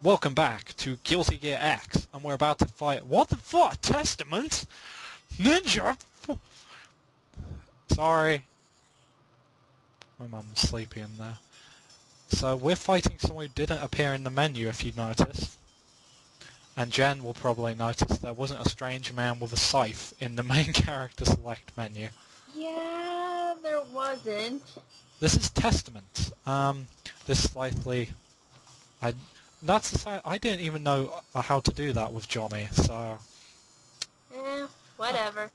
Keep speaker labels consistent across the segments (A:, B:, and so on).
A: Welcome back to Guilty Gear X, and we're about to fight... What the fuck? Testament? Ninja? Sorry. My mum's sleepy in there. So we're fighting someone who didn't appear in the menu, if you noticed. And Jen will probably notice there wasn't a strange man with a scythe in the main character select menu.
B: Yeah, there wasn't.
A: This is Testament. This slightly... That's the side... I didn't even know how to do that with Johnny, so...
B: Whatever.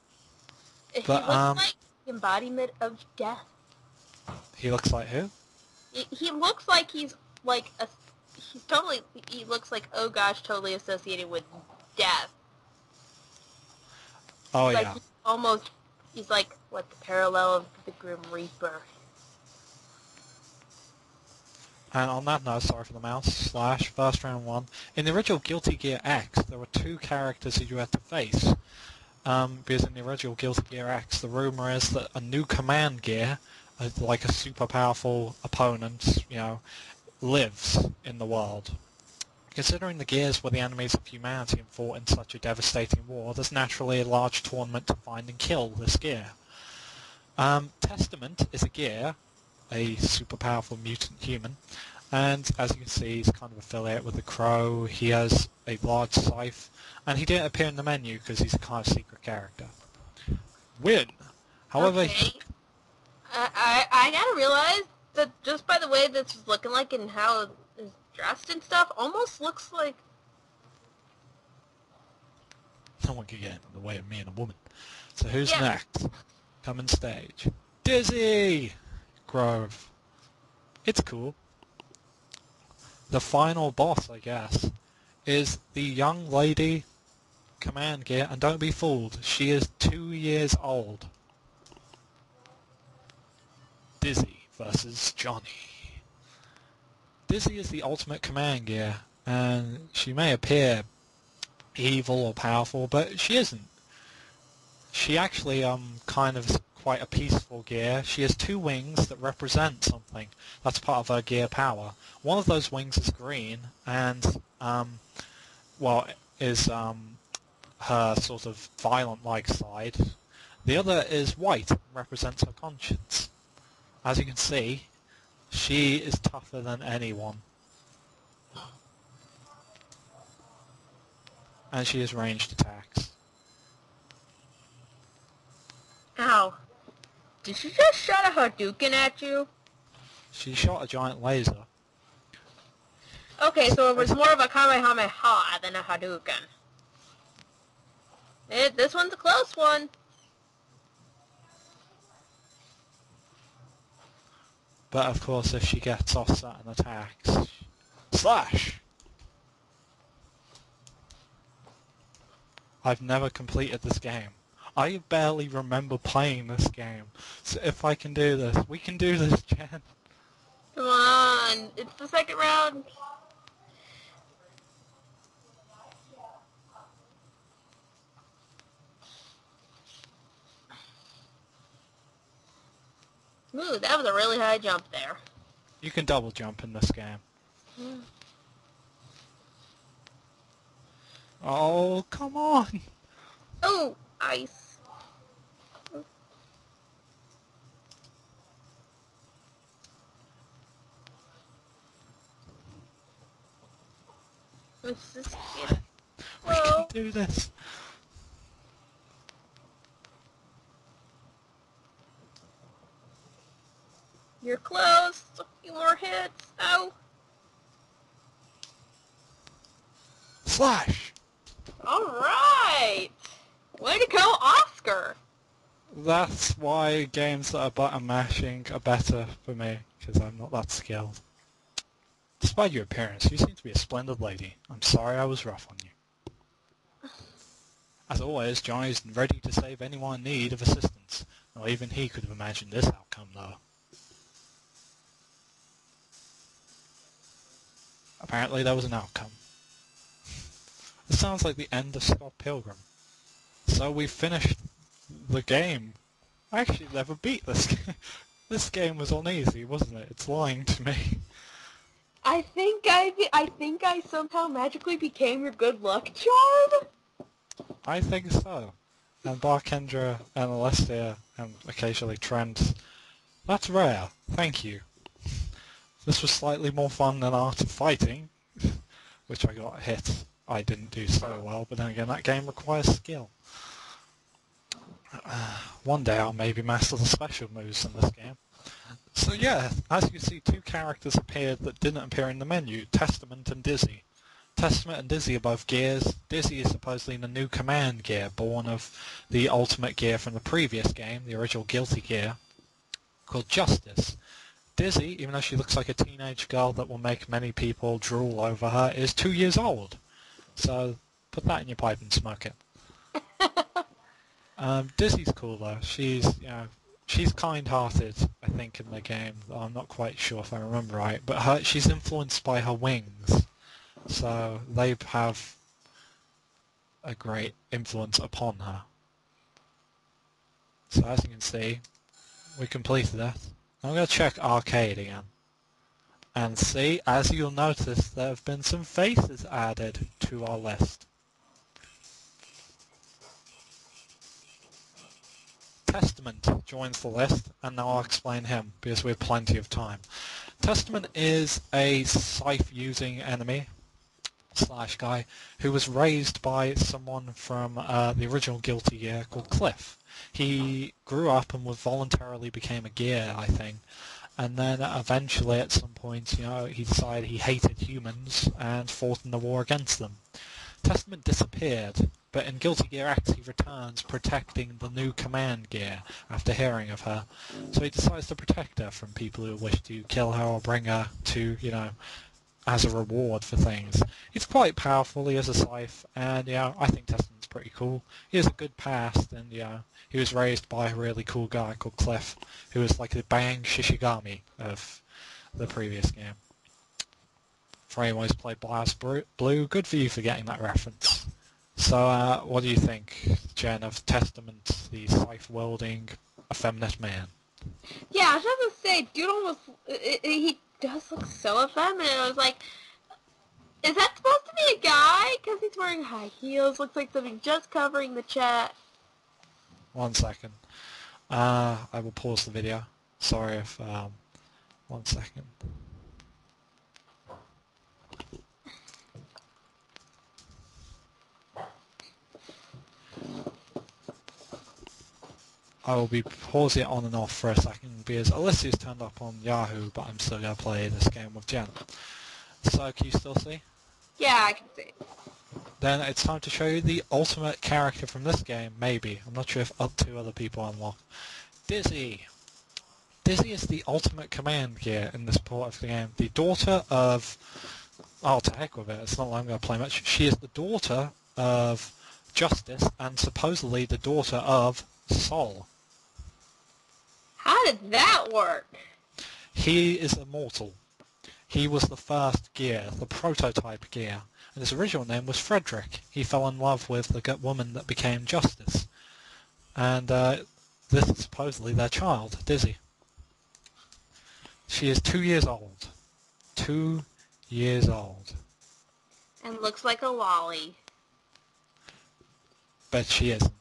B: He
A: But,
B: looks like the embodiment of death.
A: He looks like who?
B: He looks like he's like a... He looks like, oh gosh, totally associated with death.
A: Oh,
B: Like,
A: yeah.
B: he's like, what, the parallel of the Grim Reaper.
A: And on that note, sorry for the mouse, / first round one. In the original Guilty Gear X, there were two characters that you had to face. Because in the original Guilty Gear X, the rumour is that a new command gear, like a super powerful opponent, lives in the world. Considering the gears were the enemies of humanity and fought in such a devastating war, there's naturally a large tournament to find and kill this gear. Testament is a gear, a super powerful mutant human, and as you can see he's kind of affiliated with the Crow. He has a large scythe, and he didn't appear in the menu because he's a kind of secret character. Win! However,
B: Okay. I gotta realize that just by the way this is looking like and how it's dressed and stuff, almost looks like...
A: No one can get in the way of me and a woman. So who's
B: Yeah.
A: next? Coming stage. Dizzy! Grove. It's cool. The final boss, I guess, is the young lady command gear, and don't be fooled, she is 2 years old. Dizzy versus Johnny. Dizzy is the ultimate command gear, and she may appear evil or powerful, but she isn't. She actually kind of is quite a peaceful gear. She has two wings that represent something. That's part of her gear power. One of those wings is green, and is her sort of violent-like side. The other is white, and represents her conscience. As you can see, she is tougher than anyone. And she has ranged attacks.
B: Ow. Did she just shot a Hadouken at you?
A: She shot a giant laser.
B: Okay, so it was more of a Kamehameha than a Hadouken. This one's a close one.
A: But of course, if she gets off certain attacks... Slash! I've never completed this game. I barely remember playing this game. So if I can do this, we can do this, Jen.
B: Come on, it's the second round. Ooh, that was a really high jump there.
A: You can double jump in this game. Oh, come on!
B: Oh, ice. Let's just get
A: We can do this!
B: You're close. A few more hits. Oh.
A: Slash!
B: Alright! Way to go, Oscar!
A: That's why games that are button mashing are better for me, because I'm not that skilled. Despite your appearance, you seem to be a splendid lady. I'm sorry I was rough on you. As always, Johnny's ready to save anyone in need of assistance. Well, even he could have imagined this outcome, though. Apparently there was an outcome. This sounds like the end of Scott Pilgrim. So we finished the game. I actually never beat this game. This game was on easy, wasn't it? It's lying to me.
B: I think I somehow magically became your good luck charm.
A: I think so. And Barkendra and Alessia and occasionally Trent. That's rare. Thank you. This was slightly more fun than Art of Fighting, which I got hit. I didn't do so well, but then again, that game requires skill. One day I'll maybe master the special moves in this game. So yeah, as you can see, two characters appeared that didn't appear in the menu, Testament and Dizzy. Testament and Dizzy are both gears. Dizzy is supposedly the new command gear, born of the ultimate gear from the previous game, the original Guilty Gear, called Justice. Dizzy, even though she looks like a teenage girl that will make many people drool over her, is 2 years old. So put that in your pipe and smoke it. Dizzy's cool though. She's kind-hearted, I think, in the game. I'm not quite sure if I remember right, but she's influenced by her wings, so they have a great influence upon her. So as you can see, we completed it. I'm going to check arcade again. And see, as you'll notice, there have been some faces added to our list. Testament joins the list, and now I'll explain him, because we have plenty of time. Testament is a scythe-using enemy, slash guy, who was raised by someone from the original Guilty Gear called Cliff. He grew up and voluntarily became a gear, I think, and then eventually at some point, he decided he hated humans and fought in the war against them. Testament disappeared, but in Guilty Gear X he returns protecting the new command gear after hearing of her. So he decides to protect her from people who wish to kill her or bring her to, as a reward for things. He's quite powerful, he has a scythe, and I think Testament's pretty cool. He has a good past, and he was raised by a really cool guy called Cliff, who was like the Bang Shishigami of the previous game. For anyone who's played Blast Blue, good for you for getting that reference. So, what do you think, Jen, of Testament, the scythe-wielding, effeminate man?
B: Yeah, I was just gonna say, dude almost, he does look so effeminate. I was like, is that supposed to be a guy? Because he's wearing high heels, looks like something just covering the chat.
A: 1 second. I will pause the video. Sorry if, 1 second. I will be pausing it on and off for a second because Alessia's turned up on Yahoo, but I'm still going to play this game with Jen. So, can you still see?
B: Yeah, I can see.
A: Then it's time to show you the ultimate character from this game, maybe. I'm not sure if up to other people unlock. Dizzy! Dizzy is the ultimate command gear in this part of the game. The daughter of... Oh, to heck with it, it's not like I'm going to play much. She is the daughter of Justice and supposedly the daughter of Sol.
B: How did that work?
A: He is immortal. He was the first gear, the prototype gear, and his original name was Frederick. He fell in love with the woman that became Justice. And this is supposedly their child, Dizzy. She is 2 years old. 2 years old.
B: And looks like a lolly.
A: But she isn't.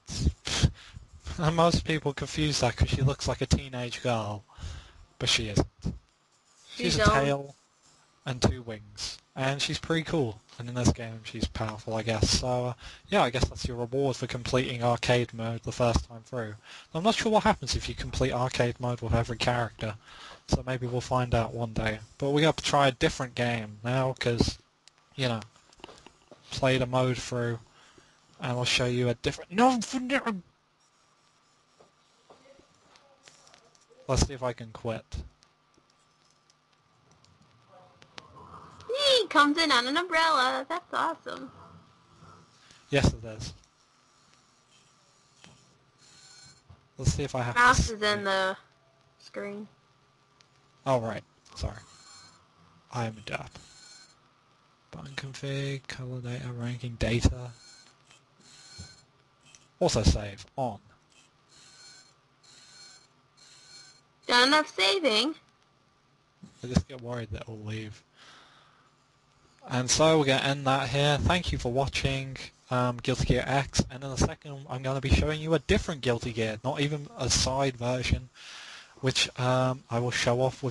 A: And most people confuse that because she looks like a teenage girl. But she isn't. She's a tail and 2 wings. And she's pretty cool. And in this game she's powerful, I guess. So, yeah, I guess that's your reward for completing arcade mode the first time through. I'm not sure what happens if you complete arcade mode with every character. So maybe we'll find out one day. But we got to try a different game now because, play the mode through. And I'll show you a different... No! Let's see if I can quit.
B: He comes in on an umbrella. That's awesome.
A: Yes, it is. Let's see if I have
B: Mouse is in the screen.
A: Oh, right. Sorry. I am a derp. Button config, color data, ranking data. Also save. On.
B: Done enough saving.
A: I just get worried that it'll leave. And so we're going to end that here. Thank you for watching Guilty Gear X, and in a second I'm going to be showing you a different Guilty Gear, not even a side version, which I will show off with